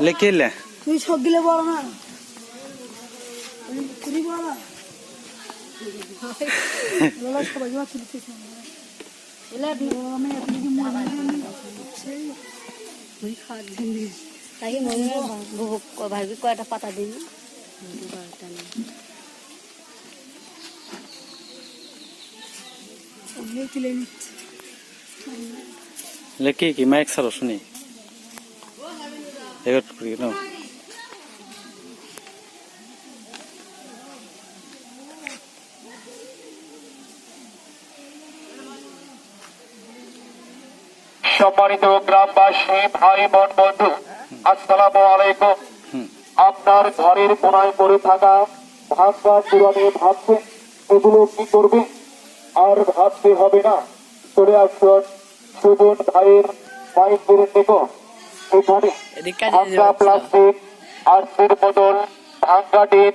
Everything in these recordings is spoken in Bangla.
লেখিলে তুই সব গিলে বল না তুই বল না লোলা সবাই যা তুলতেছে এলা আমি আপনি কি মনে তুই খা দিবি তাই মনে ভাবি কয়টা পাতা দিবি দুবারটা না লেখি কি মাইক সারো শুনি রেকর্ড করি না সম্মানিত গ্রামবাসী ভাই বোন বন্ধু আসসালামু আলাইকুম। আপনার ঘরের কোনায় পড়ে থাকা ভাঙা পুরানে ভাবছেন এগুলো কি করবে, আর ভাবতে হবে না। চলে আসুন সুবন ভাইয়ের মাইকের দেখো। এখানে ভাঙা প্লাস্টিক, আর্থের বোতল, ভাঙা ডিম,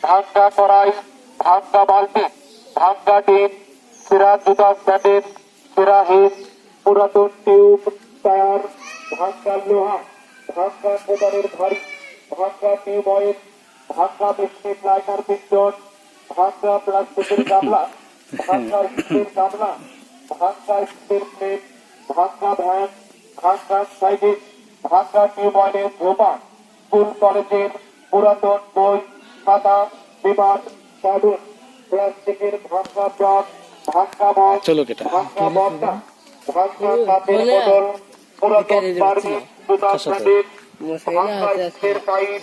ভাঙা কড়াই, ভাঙা বালতি, ভাঙা ডিম, ছেঁড়া জুতা স্যান্ডেল, ছেঁড়া হিস, পুরাতন টিউব, টায়ার, ভাঙা লোহা, ভাঙা কোদালের ভারী, ভাঙা টিউব অয়েল, ভাঙা মিষ্টি লাইনার পিস্টন, ভাঙা প্লাস্টিকের গামলা, ভাঙা স্টিলের গামলা, ভাঙা স্টিল প্লেট, ভাঙা ভ্যান, ভাঙা সাইকেল, ভাঙা টিউব অয়েলের ঝোপা, স্কুল কলেজের পুরাতন বই, খাতা, বিমান, কার্টুন, প্লাস্টিকের ভাঙা ব্লক, ভাঙা মগ, চলো কেটা ভাঙা বস্তা, ভাঙা কাপের বোতল, পুরাতন বার্মি, জুতা প্যান্ডেল, ভাঙা স্টিলের পাইপ,